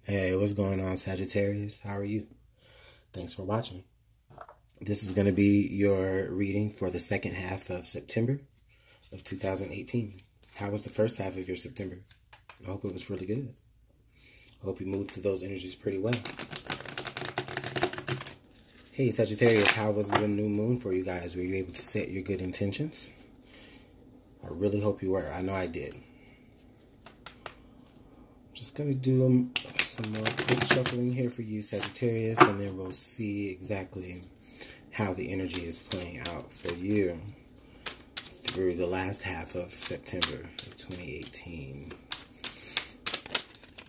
Hey, what's going on, Sagittarius? How are you? Thanks for watching. This is going to be your reading for the second half of September of 2018. How was the first half of your September? I hope it was really good. I hope you moved through those energies pretty well. Hey, Sagittarius, how was the new moon for you guys? Were you able to set your good intentions? I really hope you were. I know I did. Just going to do some more quick shuffling here for you, Sagittarius, and then we'll see exactly how the energy is playing out for you through the last half of September of 2018.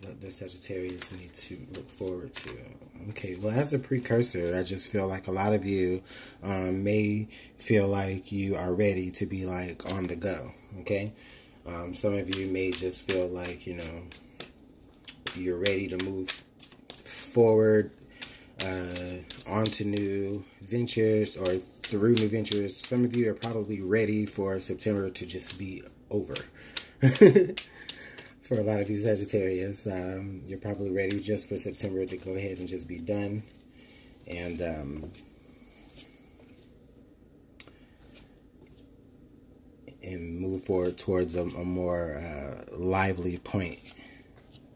What does Sagittarius need to look forward to? Okay, well, as a precursor, I just feel like a lot of you may feel like you are ready to be like on the go, okay? Some of you may just feel like, you know, you're ready to move forward onto new ventures or through new ventures. Some of you are probably ready for September to just be over. For a lot of you Sagittarius, you're probably ready just for September to go ahead and just be done and move forward towards a more lively point.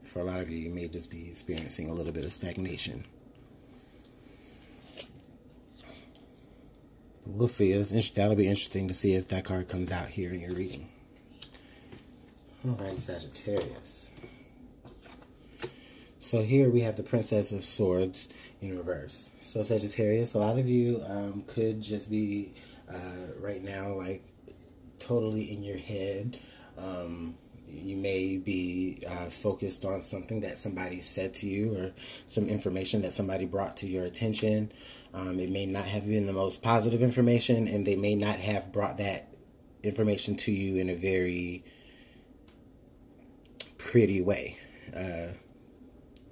For a lot of you, you may just be experiencing a little bit of stagnation. But we'll see. That'll be interesting to see if that card comes out here in your reading. Alright, Sagittarius. So here we have the Princess of Swords in reverse. So Sagittarius, a lot of you could just be right now like totally in your head. You may be focused on something that somebody said to you or some information that somebody brought to your attention. It may not have been the most positive information, and they may not have brought that information to you in a very pretty way.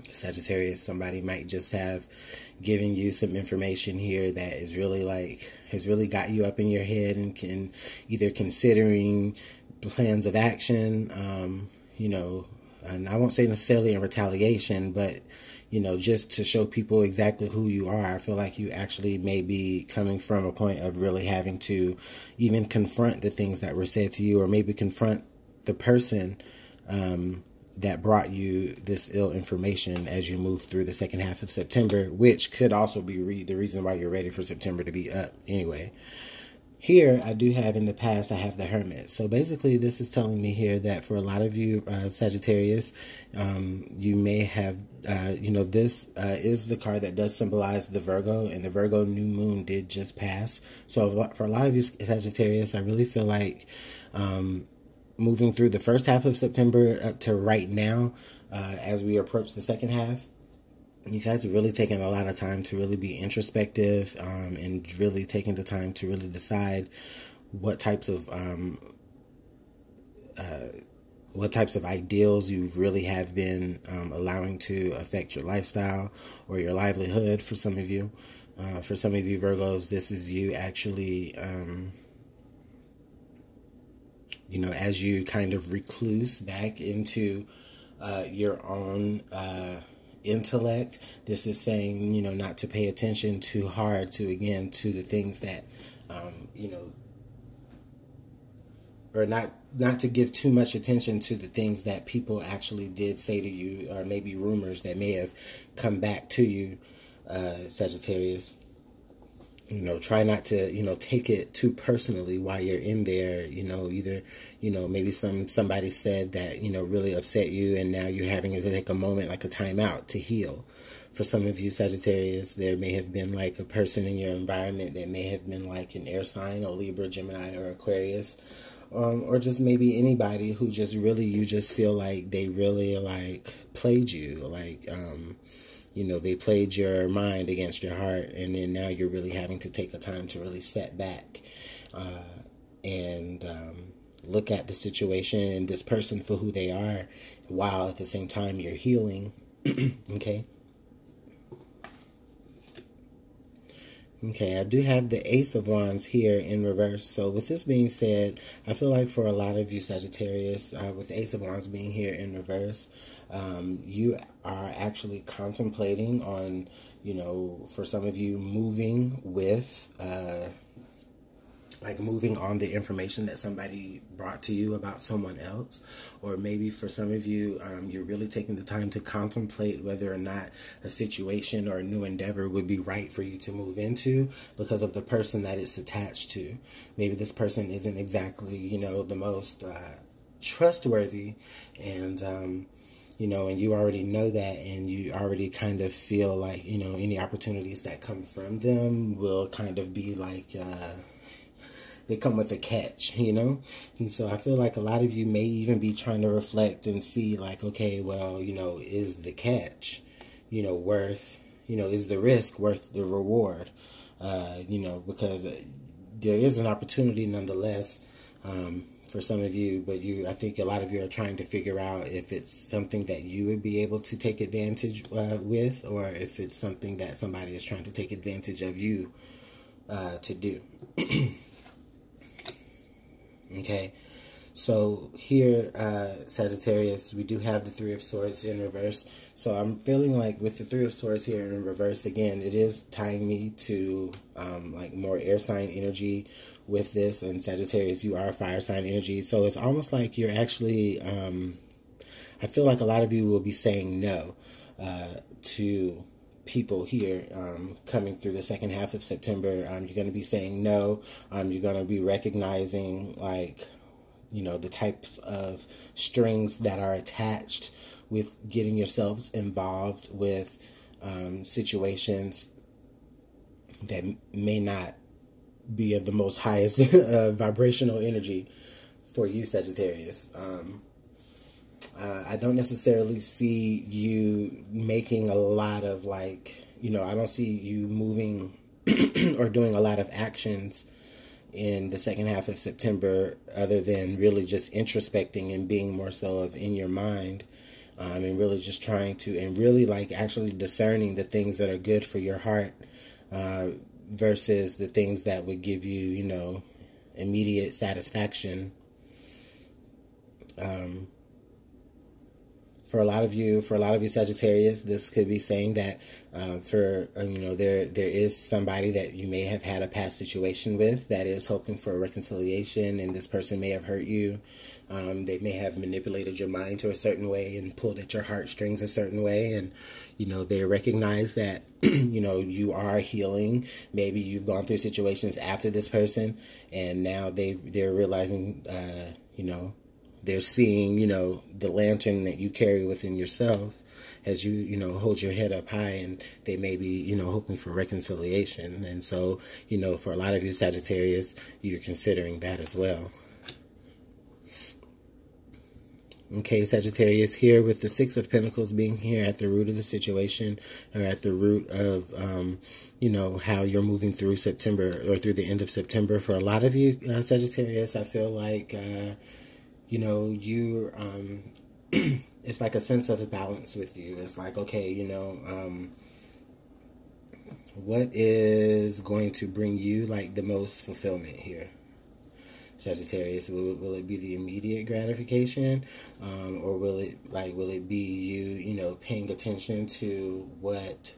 Sagittarius, somebody might just have given you some information here that is really like, has really got you up in your head and can either considering plans of action, you know, and I won't say necessarily in retaliation, but, you know, just to show people exactly who you are. I feel like you actually may be coming from a point of really having to even confront the things that were said to you, or maybe confront the person that brought you this ill information as you move through the second half of September, which could also be the reason why you're ready for September to be up anyway. Here, I do have in the past, I have the Hermit. So basically, this is telling me here that for a lot of you, Sagittarius, you may have, you know, this is the card that does symbolize the Virgo, and the Virgo new moon did just pass. So for a lot of you, Sagittarius, I really feel like moving through the first half of September up to right now, as we approach the second half, you guys are really taking a lot of time to really be introspective and really taking the time to really decide what types of ideals you really have been allowing to affect your lifestyle or your livelihood. For some of you Virgos, this is you actually you know, as you kind of recluse back into your own intellect. This is saying, you know, not to pay attention too hard to the things that you know, or not to give too much attention to the things that people actually did say to you, or maybe rumors that may have come back to you, Sagittarius. You know, try not to, you know, take it too personally while you're in there. You know, either, you know, maybe somebody said that, you know, really upset you, and now you're having to take a moment, like a timeout, to heal. For some of you Sagittarius, there may have been like a person in your environment that may have been like an air sign, or Libra, Gemini, or Aquarius, or just maybe anybody who just really, you just feel like they really like played you, like you know, they played your mind against your heart, and then now you're really having to take the time to really set back and look at the situation and this person for who they are, while at the same time you're healing. Okay. Okay, I do have the Ace of Wands here in reverse. So with this being said, I feel like for a lot of you Sagittarius, with the Ace of Wands being here in reverse, You are actually contemplating on, for some of you, moving with, like moving on the information that somebody brought to you about someone else. Or maybe for some of you, you're really taking the time to contemplate whether or not a situation or a new endeavor would be right for you to move into because of the person that it's attached to. Maybe this person isn't exactly, the most trustworthy, and and you already know that, and you already kind of feel like, any opportunities that come from them will kind of be like, they come with a catch, And so I feel like a lot of you may even be trying to reflect and see like, okay, well, is the catch, worth, is the risk worth the reward? Because there is an opportunity nonetheless, for some of you, but I think a lot of you are trying to figure out if it's something that you would be able to take advantage with, or if it's something that somebody is trying to take advantage of you to do. Okay, so here, Sagittarius, we do have the Three of Swords in reverse. So I'm feeling like with the Three of Swords here in reverse, again, it is tying me to like more air sign energy with this. And Sagittarius, you are fire sign energy. So it's almost like you're actually, I feel like a lot of you will be saying no to people here coming through the second half of September. You're going to be saying no. You're going to be recognizing, like, the types of strings that are attached with getting yourselves involved with situations that may not be of the most highest vibrational energy for you, Sagittarius. I don't necessarily see you making a lot of, like, I don't see you moving or doing a lot of actions in the second half of September other than really just introspecting and being more so of in your mind, and really just trying to, and really like actually discerning the things that are good for your heart versus the things that would give you, immediate satisfaction. For a lot of you Sagittarius, this could be saying that there is somebody that you may have had a past situation with that is hoping for a reconciliation, and this person may have hurt you. They may have manipulated your mind to a certain way and pulled at your heartstrings a certain way, and they recognize that you are healing. Maybe you've gone through situations after this person, and now they're realizing they're seeing, the lantern that you carry within yourself as you, hold your head up high, and they may be, hoping for reconciliation. And so, for a lot of you Sagittarius, you're considering that as well. Okay, Sagittarius, here with the Six of Pentacles being here at the root of the situation, or at the root of, how you're moving through September, or through the end of September. For a lot of you Sagittarius, I feel like, you it's like a sense of balance with you. It's like, okay, what is going to bring you like the most fulfillment here, Sagittarius? Will it be the immediate gratification, or will it be you paying attention to what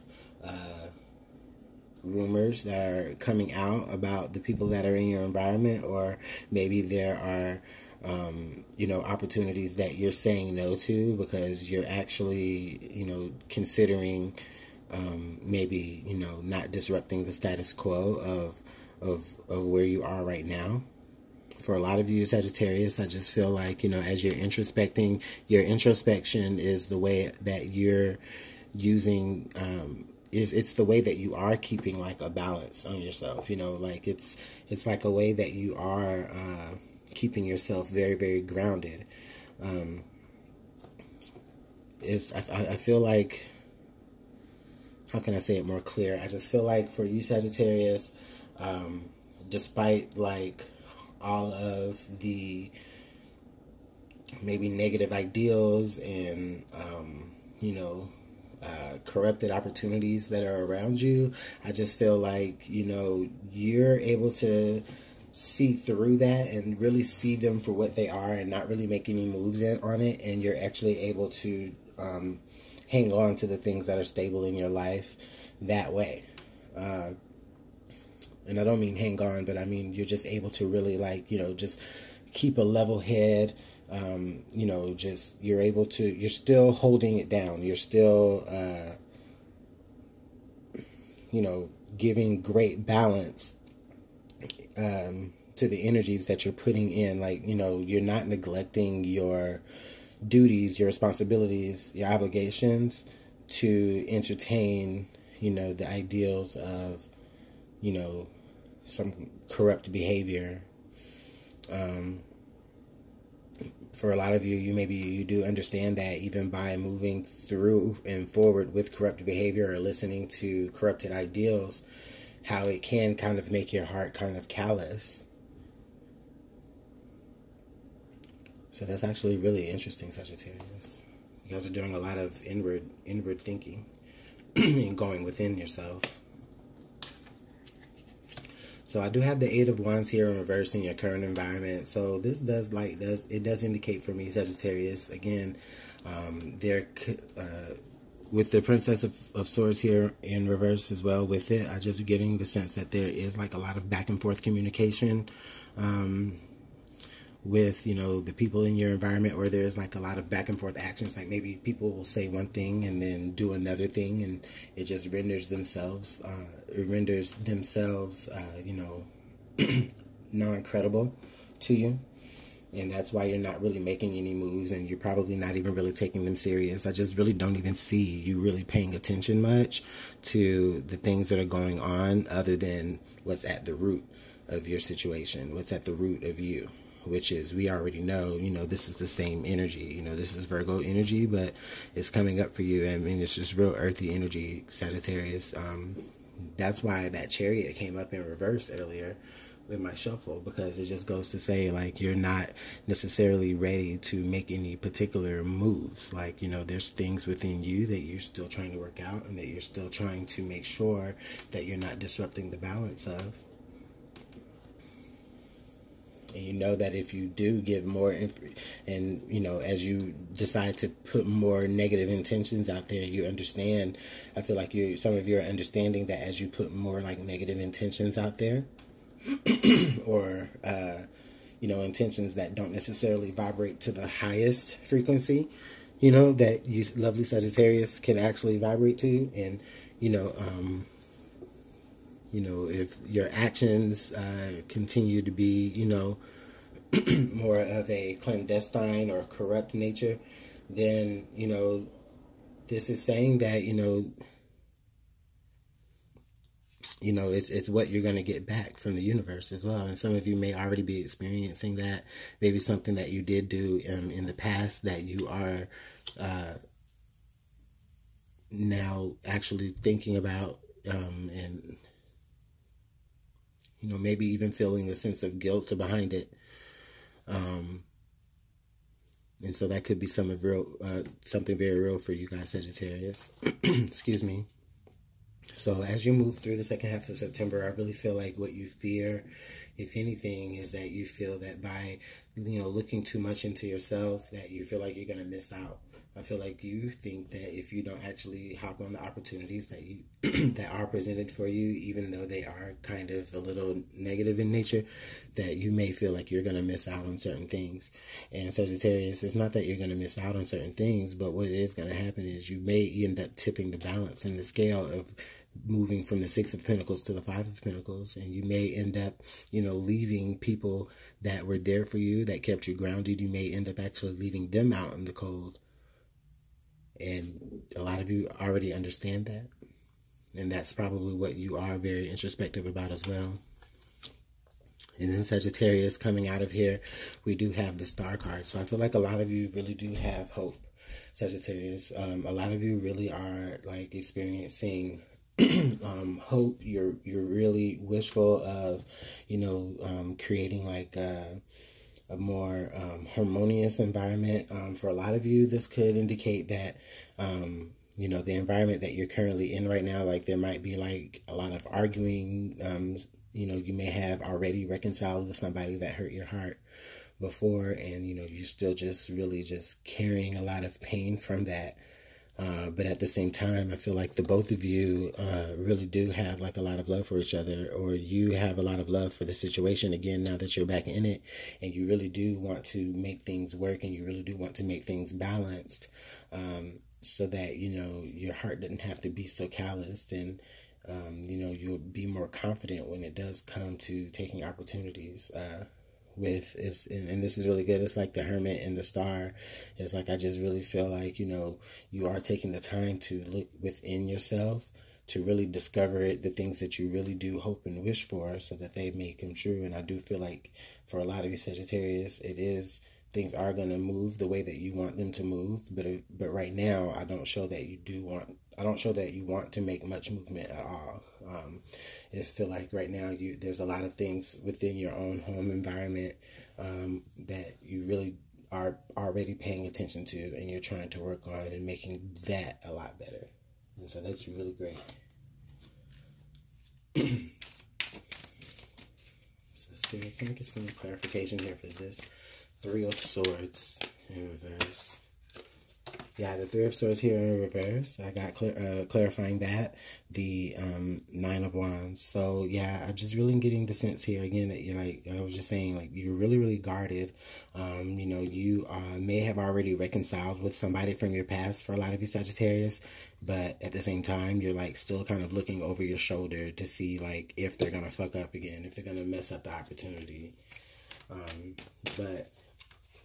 rumors that are coming out about the people that are in your environment, or maybe there are opportunities that you're saying no to because you're actually, considering maybe, not disrupting the status quo of where you are right now. For a lot of you Sagittarius, I just feel like, as you're introspecting, your introspection is the way that you're using, it's the way that you are keeping like a balance on yourself, like it's like a way that you are keeping yourself very, very grounded. I feel like, how can I say it more clear? I just feel like for you Sagittarius, despite like all of the maybe negative ideals and corrupted opportunities that are around you, I just feel like you're able to see through that and really see them for what they are, and not really make any moves on it, and you're actually able to hang on to the things that are stable in your life that way. And I don't mean hang on, but I mean you're just able to really, like, just keep a level head. Just you're still holding it down. You're still, giving great balance to the energies that you're putting in. Like, you're not neglecting your duties, your responsibilities, your obligations to entertain, the ideals of, some corrupt behavior. For a lot of you, you do understand that even by moving through and forward with corrupt behavior or listening to corrupted ideals, how it can kind of make your heart kind of callous. So that's actually really interesting, Sagittarius. You guys are doing a lot of inward thinking and going within yourself. So I do have the Eight of Wands here in reverse in your current environment. So this does indicate for me, Sagittarius, again, with the Princess of Swords here in reverse as well with it, I just getting the sense that there is like a lot of back and forth communication with, the people in your environment, or there's like a lot of back and forth actions. Like maybe people will say one thing and then do another thing, and it just renders themselves, non-credible to you. And that's why you're not really making any moves, and you're probably not even really taking them serious. I just really don't even see you really paying attention much to the things that are going on, other than what's at the root of your situation, what's at the root of you, which is, we already know, this is the same energy. This is Virgo energy, but it's coming up for you. I mean, it's just real earthy energy, Sagittarius. That's why that Chariot came up in reverse earlier with my shuffle, because it just goes to say, like, you're not necessarily ready to make any particular moves. Like, there's things within you that you're still trying to work out, and that you're still trying to make sure that you're not disrupting the balance of. And that if you do give more and as you decide to put more negative intentions out there, you understand, I feel like some of you are understanding that as you put more like negative intentions out there, or intentions that don't necessarily vibrate to the highest frequency, that you lovely Sagittarius can actually vibrate to. And if your actions continue to be, more of a clandestine or corrupt nature, then, this is saying that, it's what you're going to get back from the universe as well. And some of you may already be experiencing that. Maybe something that you did do in the past that you are now actually thinking about, and maybe even feeling a sense of guilt behind it. And so that could be something very real for you guys, Sagittarius. Excuse me. So as you move through the second half of September, I really feel like what you fear, if anything, is that you feel that by, looking too much into yourself, that you feel like you're going to miss out. I feel like you think that if you don't actually hop on the opportunities that you that are presented for you, even though they are kind of a little negative in nature, that you may feel like you're going to miss out on certain things. And Sagittarius, it's not that you're going to miss out on certain things, but what is going to happen is you may end up tipping the balance in the scale of moving from the Six of Pentacles to the Five of Pentacles, and you may end up, leaving people that were there for you, that kept you grounded. You may end up actually leaving them out in the cold. And a lot of you already understand that. And that's probably what you are very introspective about as well. And then Sagittarius, coming out of here, we do have the Star card. So I feel like a lot of you really do have hope, Sagittarius. A lot of you really are like experiencing hope. You're really wishful of, creating like a more harmonious environment. For a lot of you, this could indicate that, the environment that you're currently in right now, like there might be like a lot of arguing. You may have already reconciled with somebody that hurt your heart. before, and you know, you're still just really just carrying a lot of pain from that. But at the same time, I feel like the both of you really do have like a lot of love for each other, or you have a lot of love for the situation again now that you're back in it, and you really do want to make things work, and you really do want to make things balanced, so that, you know, your heart doesn't have to be so calloused, and you know, you'll be more confident when it does come to taking opportunities. And this is really good. It's like the Hermit and the Star. It's like, I just really feel like, you know, you are taking the time to look within yourself, to really discover the things that you really do hope and wish for, so that they may come true. And I do feel like for a lot of you Sagittarius, things are going to move the way that you want them to move. But right now, I don't show that you want to make much movement at all. I feel like right now there's a lot of things within your own home environment that you really are already paying attention to, and you're trying to work on and making that a lot better. And so that's really great. So Spirit, can I get some clarification here for this Three of Swords in reverse? Yeah, the Three of Swords here in reverse. I got clarifying that. The Nine of Wands. So, yeah, I'm just really getting the sense here, again, that you're like, I was just saying, like, you're really, really guarded. You know, you may have already reconciled with somebody from your past for a lot of you Sagittarius. But at the same time, you're, like, still kind of looking over your shoulder to see, like, if they're going to fuck up again, if they're going to mess up the opportunity. But let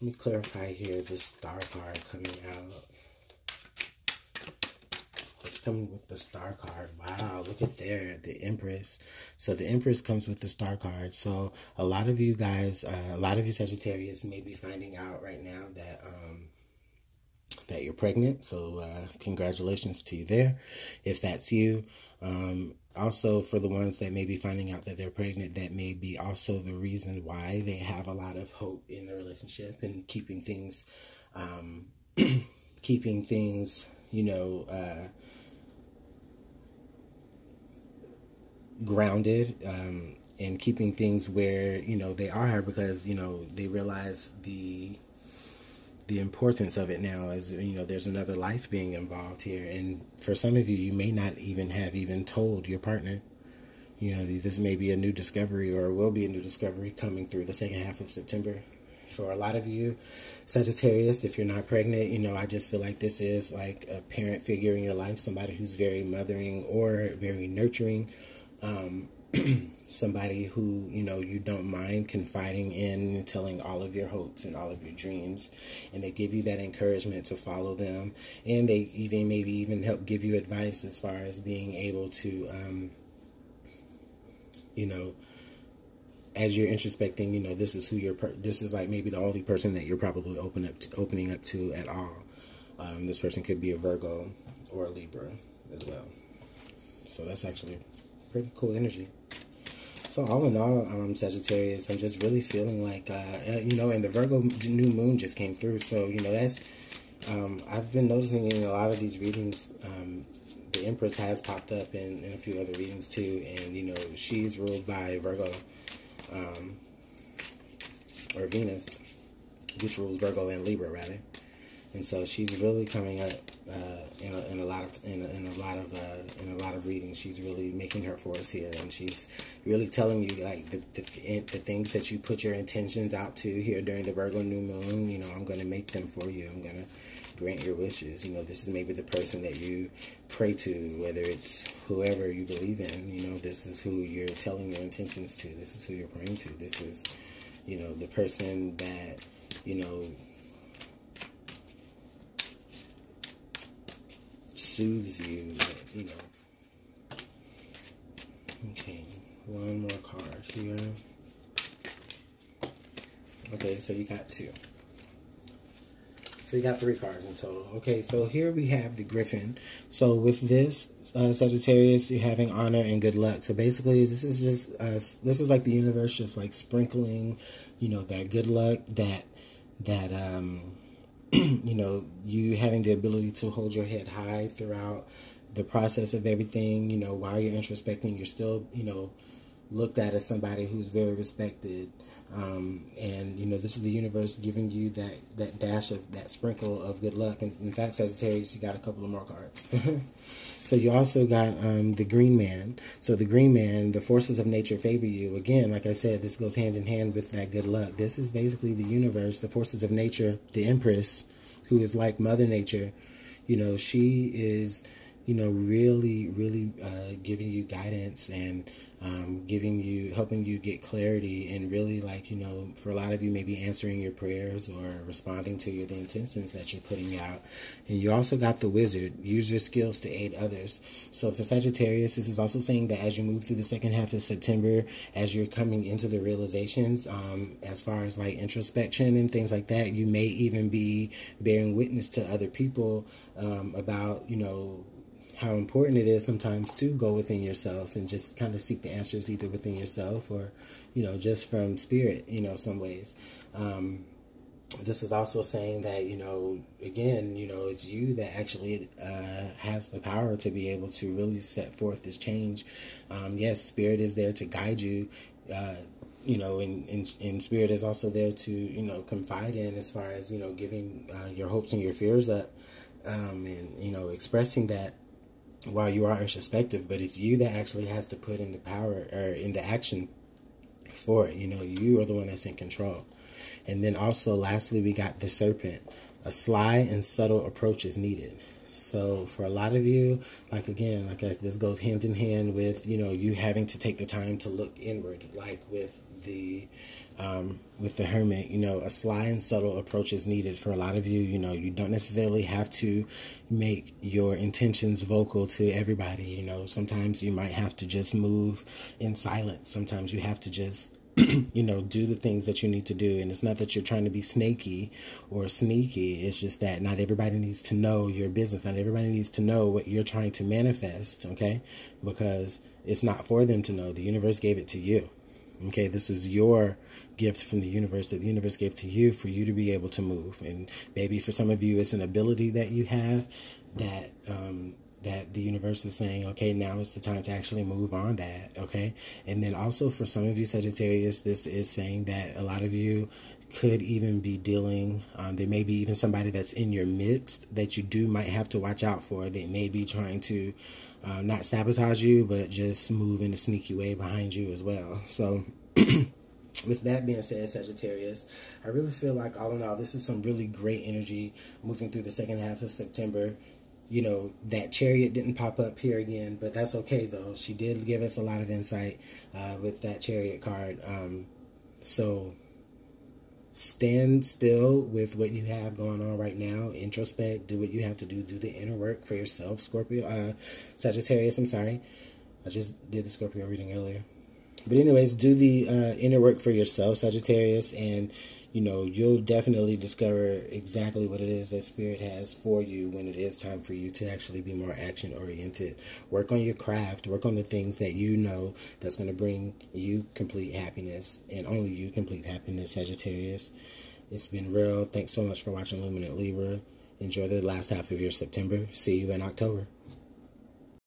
me clarify here this Star card coming out. It's coming with the Star card. Wow, look at there, the Empress. So the Empress comes with the Star card. So a lot of you guys, a lot of you Sagittarius may be finding out right now that that you're pregnant. So congratulations to you there, if that's you. Also, for the ones that may be finding out that they're pregnant, that may be also the reason why they have a lot of hope in the relationship and keeping things, you know, grounded, and keeping things where, you know, they are, because, you know, they realize the importance of it now, as, you know, there's another life being involved here. And for some of you, you may not even have told your partner. You know, this may be a new discovery, or will be a new discovery coming through the second half of September. For a lot of you Sagittarius, if you're not pregnant, you know, I just feel like this is like a parent figure in your life, somebody who's very mothering or very nurturing, somebody who, you know, you don't mind confiding in and telling all of your hopes and all of your dreams, and they give you that encouragement to follow them, and they maybe even help give you advice as far as being able to, you know, as you're introspecting, you know, this is who this is like maybe the only person that you're probably opening up to at all. This person could be a Virgo or a Libra as well. So that's actually pretty cool energy. So all in all, Sagittarius, I'm just really feeling like, you know, and the Virgo new moon just came through. So, you know, that's, I've been noticing in a lot of these readings, the Empress has popped up in a few other readings too. And, you know, she's ruled by Virgo, or Venus, which rules Virgo and Libra rather. And so she's really coming up in a lot of readings. She's really making her force here, and she's really telling you, like, the things that you put your intentions out to here during the Virgo new moon. You know, I'm going to make them for you. I'm going to grant your wishes. You know, this is maybe the person that you pray to, whether it's whoever you believe in. You know, this is who you're telling your intentions to. This is who you're praying to. This is, you know, the person that, you know, soothes you, you know. Okay, one more card here. Okay, so you got two. So you got three cards in total. Okay, so here we have the Griffin. So with this, Sagittarius, you're having honor and good luck. So basically, this is just, this is like the universe just like sprinkling, you know, that good luck, that you know, you having the ability to hold your head high throughout the process of everything. You know, while you're introspecting, you're still, you know, looked at as somebody who's very respected. And, you know, this is the universe giving you that dash of, that sprinkle of good luck. And in fact, Sagittarius, you got a couple of more cards. So you also got the Green Man. So the Green Man, the forces of nature favor you. Again, like I said, this goes hand in hand with that good luck. This is basically the universe, the forces of nature, the Empress, who is like Mother Nature. You know, she is, you know, really, really giving you guidance and helping you get clarity, and really, like, you know, for a lot of you, maybe answering your prayers or responding to the intentions that you're putting out. And you also got the Wizard. Use your skills to aid others. So for Sagittarius, this is also saying that as you move through the second half of September, as you're coming into the realizations, as far as like introspection and things like that, you may even be bearing witness to other people about, you know, how important it is sometimes to go within yourself and just kind of seek the answers either within yourself or, you know, just from spirit, you know, some ways. This is also saying that, you know, again, you know, it's you that actually has the power to be able to really set forth this change. Yes, spirit is there to guide you, you know, and spirit is also there to, you know, confide in as far as, you know, giving your hopes and your fears up, and, you know, expressing that while you are introspective, but it's you that actually has to put in the power or in the action for it. You know, you are the one that's in control. And then also, lastly, we got the Serpent. A sly and subtle approach is needed. So for a lot of you, like, again, like this goes hand in hand with, you know, you having to take the time to look inward, like with the Hermit. You know, a sly and subtle approach is needed for a lot of you. You know, you don't necessarily have to make your intentions vocal to everybody. You know, sometimes you might have to just move in silence. Sometimes you have to just you know, do the things that you need to do. And it's not that you're trying to be snaky or sneaky. It's just that not everybody needs to know your business. Not everybody needs to know what you're trying to manifest, okay? Because it's not for them to know. The universe gave it to you. Okay, this is your gift from the universe that the universe gave to you for you to be able to move. And maybe for some of you, it's an ability that you have that that the universe is saying, okay, now is the time to actually move on that, okay? And then also for some of you, Sagittarius, this is saying that a lot of you could even be dealing, there may be even somebody that's in your midst that you might have to watch out for. They may be trying to not sabotage you, but just move in a sneaky way behind you as well. So with that being said, Sagittarius, I really feel like all in all, this is some really great energy moving through the second half of September. You know, that Chariot didn't pop up here again, but that's okay, though. She did give us a lot of insight with that Chariot card. So stand still with what you have going on right now. Introspect. Do what you have to do. Do the inner work for yourself, Scorpio. Sagittarius, I'm sorry. I just did the Scorpio reading earlier. But anyways, do the inner work for yourself, Sagittarius, and, you know, you'll definitely discover exactly what it is that Spirit has for you when it is time for you to actually be more action-oriented. Work on your craft. Work on the things that you know that's going to bring you complete happiness, and only you complete happiness, Sagittarius. It's been real. Thanks so much for watching Luminant Libra. Enjoy the last half of your September. See you in October.